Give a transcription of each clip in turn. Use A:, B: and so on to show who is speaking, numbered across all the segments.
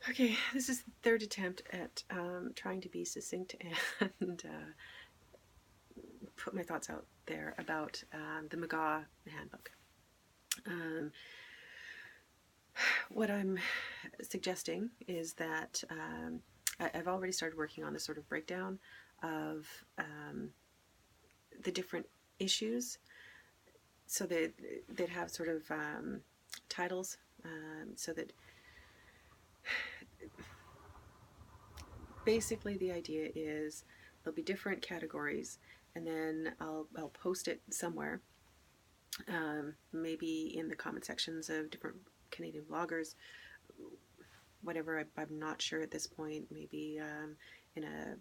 A: Okay, this is the third attempt at trying to be succinct and put my thoughts out there about the McGaw Handbook. Um, what I'm suggesting is that I've already started working on a sort of breakdown of the different issues, so that have sort of titles, so that basically the idea is there'll be different categories, and then I'll post it somewhere, maybe in the comment sections of different Canadian bloggers, whatever. I'm not sure at this point. Maybe in a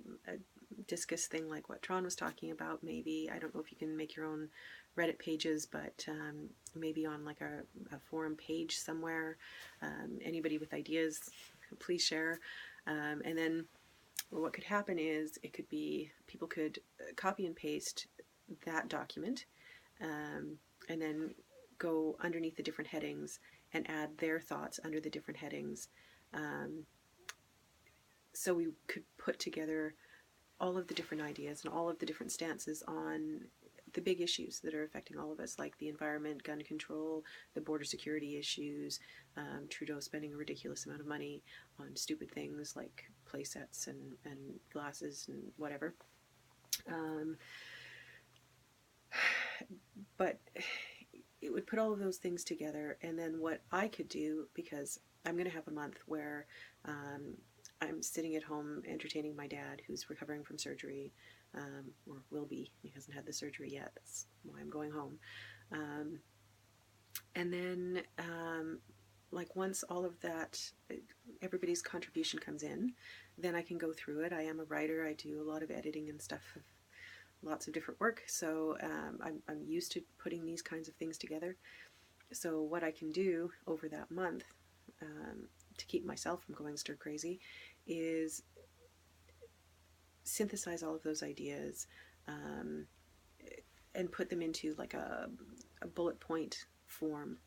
A: discus thing like what Tron was talking about. Maybe, I don't know if you can make your own Reddit pages, but maybe on like a forum page somewhere. Anybody with ideas, please share. And then what could happen is it could be people could copy and paste that document, and then go underneath the different headings and add their thoughts under the different headings. Um, so we could put together all of the different ideas and all of the different stances on the big issues that are affecting all of us, like the environment, gun control, the border security issues, Trudeau spending a ridiculous amount of money on stupid things like play sets and glasses and whatever. Um, but it would put all of those things together, and then what I could do, because I'm going to have a month where I'm sitting at home entertaining my dad who's recovering from surgery, or will be. He hasn't had the surgery yet. That's why I'm going home. Um, and then, like, once all of that, everybody's contribution comes in, then I can go through it. I am a writer. I do a lot of editing and stuff, of lots of different work. So I'm used to putting these kinds of things together. So what I can do over that month, to keep myself from going stir crazy, is synthesize all of those ideas, um, and put them into like a bullet point form,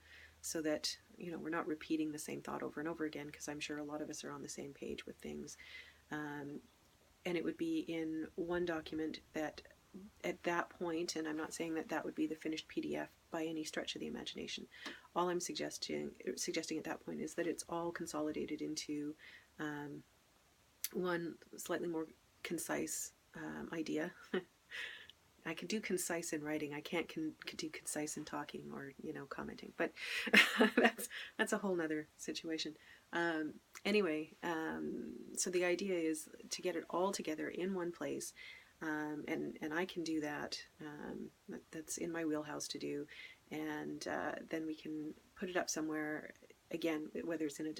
A: so that we're not repeating the same thought over and over again, because I'm sure a lot of us are on the same page with things. Um, and it would be in one document that at that point, and I'm not saying that that would be the finished PDF by any stretch of the imagination. All I'm suggesting at that point is that it's all consolidated into one slightly more concise idea. I can do concise in writing. I can't do concise in talking or commenting, but that's a whole nother situation. Anyway, so the idea is to get it all together in one place, and I can do that. That's in my wheelhouse to do, and then we can put it up somewhere. Again, whether it's in a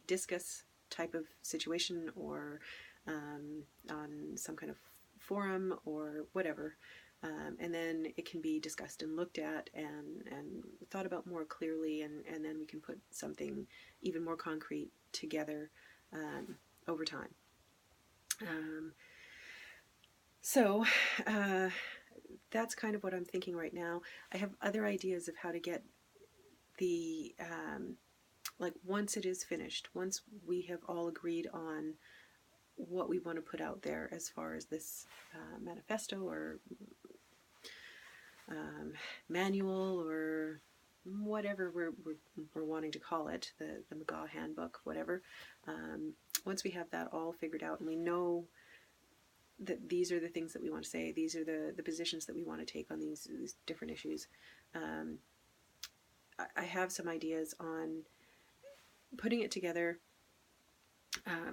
A: discuss type of situation, or on some kind of forum or whatever, and then it can be discussed and looked at and thought about more clearly, and then we can put something even more concrete together over time. So that's kind of what I'm thinking right now. I have other ideas of how to get the like, once it is finished, once we have all agreed on what we want to put out there as far as this manifesto or manual, or whatever we're wanting to call it, the McGaw Handbook, whatever. Once we have that all figured out and we know that these are the things that we want to say, these are the positions that we want to take on these different issues, I have some ideas on putting it together,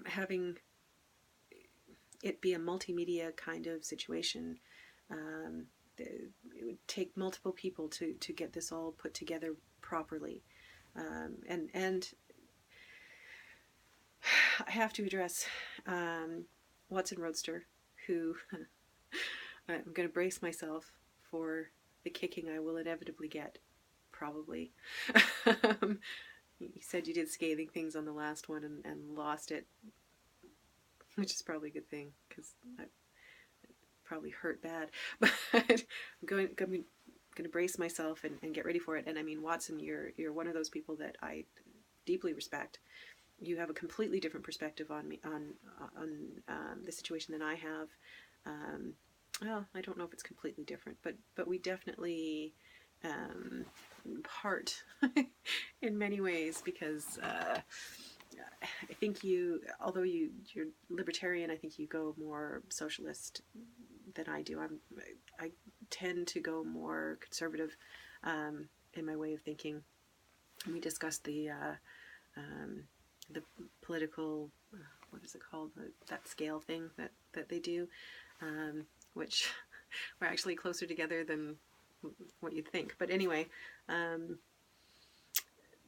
A: having it be a multimedia kind of situation. It would take multiple people to get this all put together properly, and I have to address Watson Roadster, who I'm going to brace myself for the kicking I will inevitably get, probably. He said you did scathing things on the last one and lost it, which is probably a good thing, because I probably hurt bad. But I'm going to brace myself and get ready for it. And I mean, Watson, you're one of those people that I deeply respect, you have a completely different perspective on me on the situation than I have. Well, I don't know if it's completely different, but we definitely part in many ways, because I think although you're libertarian, I think you go more socialist than I do. I tend to go more conservative in my way of thinking. We discussed the political, what is it called, that scale thing that they do, which we're actually closer together than what you'd think. But anyway,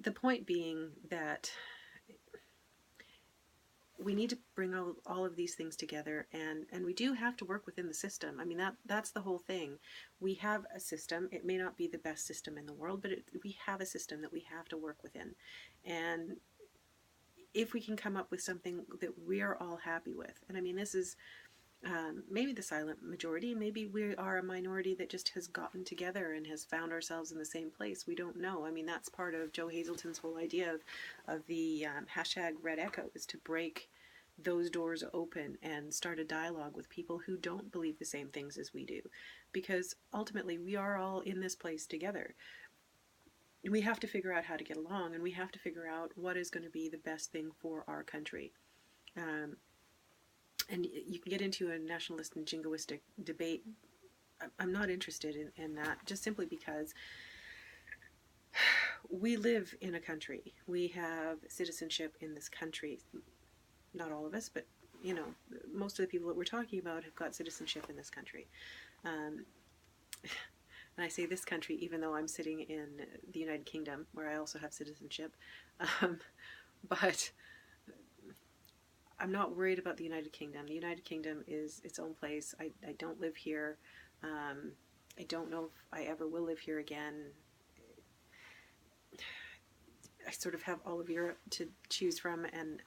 A: the point being that we need to bring all of these things together, and we do have to work within the system. I mean, that's the whole thing. We have a system. It may not be the best system in the world, but we have a system that we have to work within. And if we can come up with something that we're all happy with, and I mean, this is maybe the silent majority, maybe we are a minority that just has gotten together and has found ourselves in the same place. We don't know. I mean, that's part of Joe Hazelton's whole idea of the hashtag Red Echo, is to break those doors open and start a dialogue with people who don't believe the same things as we do, because ultimately we are all in this place together. We have to figure out how to get along, and we have to figure out what is going to be the best thing for our country. And you can get into a nationalist and jingoistic debate. I'm not interested in that, just simply because we live in a country. We have citizenship in this country. Not all of us, but you know, most of the people that we're talking about have got citizenship in this country. And I say this country even though I'm sitting in the United Kingdom, where I also have citizenship. But I'm not worried about the United Kingdom. The United Kingdom is its own place. I don't live here. I don't know if I ever will live here again. I sort of have all of Europe to choose from, and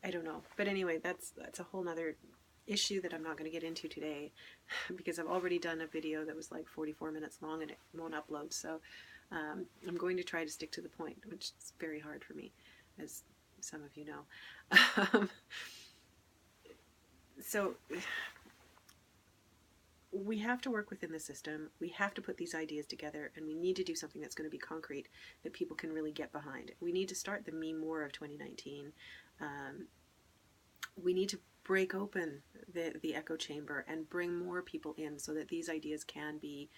A: I don't know. But anyway, that's a whole nother issue that I'm not going to get into today, because I've already done a video that was like 44 minutes long and it won't upload. So I'm going to try to stick to the point, which is very hard for me, as some of you know. So we have to work within the system. We have to put these ideas together, and we need to do something that's going to be concrete, that people can really get behind. We need to start the Me More of 2019. We need to break open the echo chamber and bring more people in, so that these ideas can be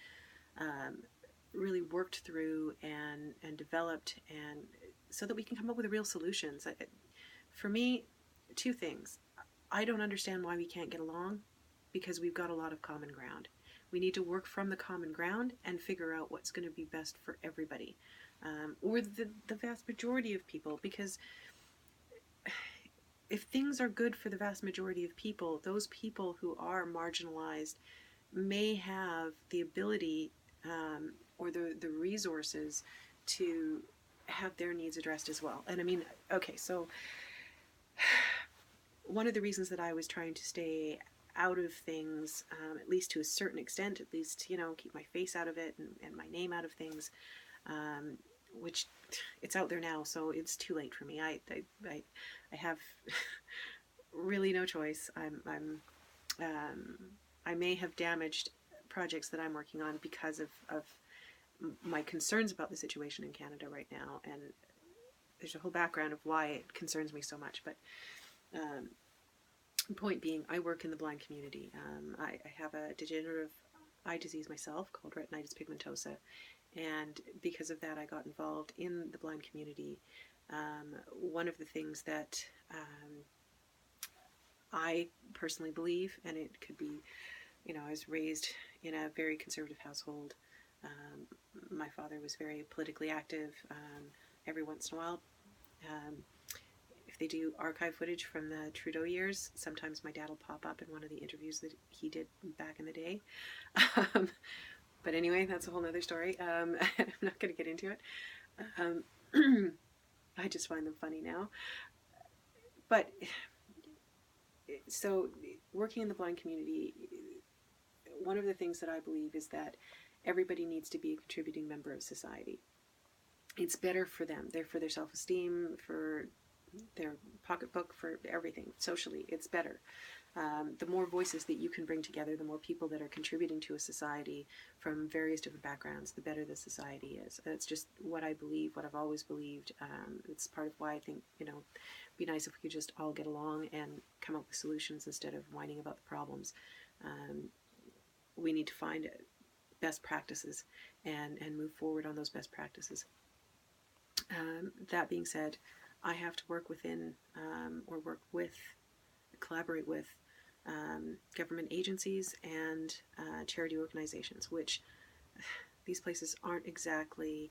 A: really worked through and developed, and so that we can come up with real solutions. For me, two things. I don't understand why we can't get along, because we've got a lot of common ground. We need to work from the common ground and figure out what's going to be best for everybody, or the vast majority of people, because if things are good for the vast majority of people, those people who are marginalized may have the ability or the resources to have their needs addressed as well. And I mean, okay, so one of the reasons that I was trying to stay out of things, at least to a certain extent, at least, you know, keep my face out of it and my name out of things, which it's out there now, so it's too late for me. I have really no choice. I may have damaged projects that I'm working on because of my concerns about the situation in Canada right now, and there's a whole background of why it concerns me so much. But point being, I work in the blind community. I have a degenerative eye disease myself called retinitis pigmentosa, and because of that I got involved in the blind community. One of the things that I personally believe, and it could be, you know, I was raised in a very conservative household. My father was very politically active. Every once in a while, if they do archive footage from the Trudeau years, sometimes my dad will pop up in one of the interviews that he did back in the day. But anyway, that's a whole nother story. I'm not going to get into it. I just find them funny now. But so working in the blind community, one of the things that I believe is that everybody needs to be a contributing member of society. It's better for them. They're for their self-esteem, for their pocketbook for everything. Socially, it's better. The more voices that you can bring together, the more people that are contributing to a society from various different backgrounds, the better the society is. It's just what I believe, what I've always believed. It's part of why I think, it'd be nice if we could just all get along and come up with solutions instead of whining about the problems. We need to find best practices and move forward on those best practices. That being said, I have to work within or collaborate with government agencies and charity organizations, which these places aren't exactly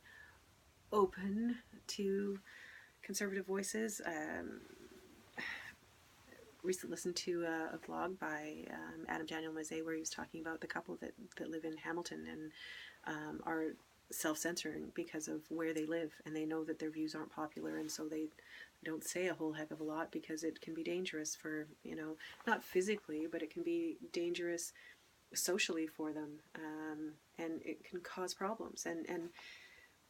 A: open to conservative voices. Recently listened to a vlog by Adam Daniel Mazet where he was talking about the couple that live in Hamilton and are self-censoring because of where they live, and they know that their views aren't popular, and so they don't say a whole heck of a lot because it can be dangerous for, not physically, but it can be dangerous socially for them, and it can cause problems. And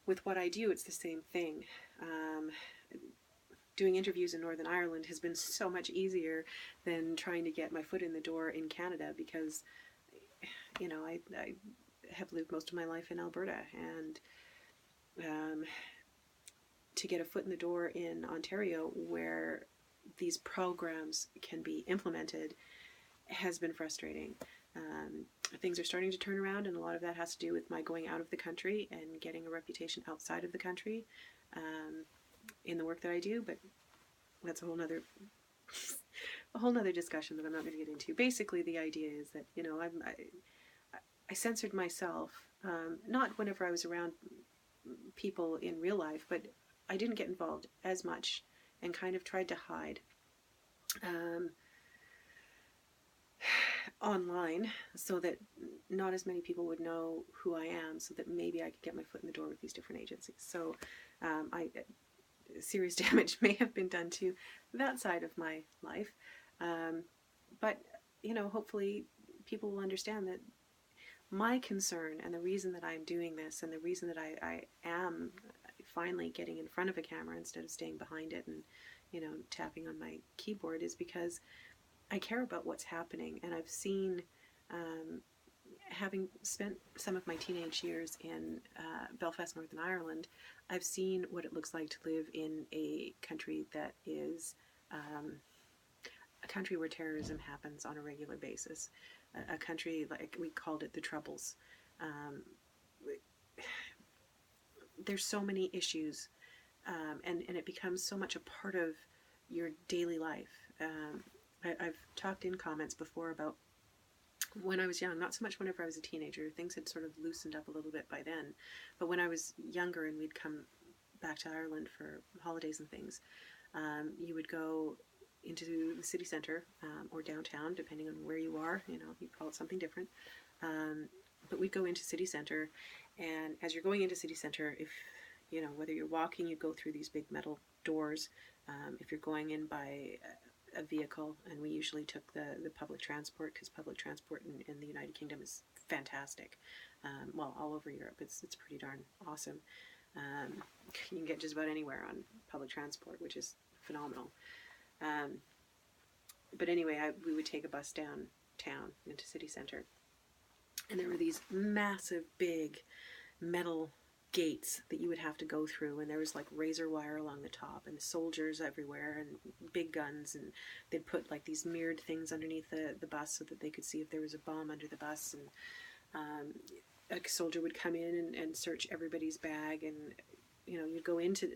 A: with what I do, it's the same thing. Doing interviews in Northern Ireland has been so much easier than trying to get my foot in the door in Canada because, I have lived most of my life in Alberta, and to get a foot in the door in Ontario where these programs can be implemented has been frustrating. Things are starting to turn around, and a lot of that has to do with my going out of the country and getting a reputation outside of the country in the work that I do, but that's a whole nother discussion that I'm not going to get into. Basically, the idea is that, I censored myself, not whenever I was around people in real life, but I didn't get involved as much and kind of tried to hide online so that not as many people would know who I am, so that maybe I could get my foot in the door with these different agencies. So serious damage may have been done to that side of my life. But, hopefully people will understand that my concern and the reason that I'm doing this and the reason that I am finally getting in front of a camera instead of staying behind it and, tapping on my keyboard is because I care about what's happening. And I've seen, having spent some of my teenage years in Belfast, Northern Ireland, I've seen what it looks like to live in a country that is a country where terrorism happens on a regular basis. A country, like we called it, the Troubles. There's so many issues, and it becomes so much a part of your daily life. I've talked in comments before about when I was young, not so much whenever I was a teenager. Things had sort of loosened up a little bit by then. But when I was younger and we'd come back to Ireland for holidays and things, you would go into the city centre or downtown, depending on where you are. You'd call it something different. But we'd go into city centre, and as you're going into city centre, if whether you're walking, you go through these big metal doors. If you're going in by a vehicle, and we usually took the public transport, because public transport in the United Kingdom is fantastic. Well, all over Europe, it's pretty darn awesome. You can get just about anywhere on public transport, which is phenomenal. But anyway, we would take a bus downtown into city centre, and there were these massive, big metal gates that you would have to go through, and there was like razor wire along the top, and soldiers everywhere, and big guns, and they'd put like these mirrored things underneath the bus so that they could see if there was a bomb under the bus, and a soldier would come in and search everybody's bag, and you'd go into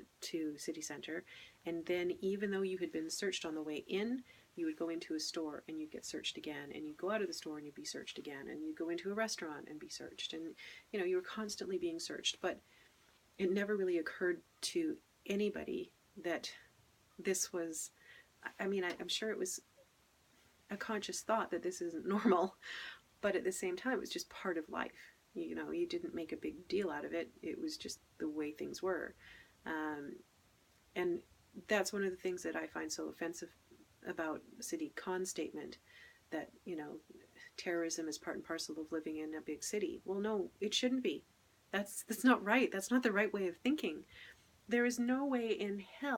A: city centre, and then even though you had been searched on the way in, you would go into a store and you'd get searched again, and you'd go out of the store and you'd be searched again, and you'd go into a restaurant and be searched, and you were constantly being searched. But it never really occurred to anybody that this was, I'm sure it was a conscious thought that this isn't normal, but at the same time it was just part of life. You didn't make a big deal out of it. It was just the way things were. And that's one of the things that I find so offensive about the City Con statement, that, terrorism is part and parcel of living in a big city. Well, no, it shouldn't be. That's not right. That's not the right way of thinking. There is no way in hell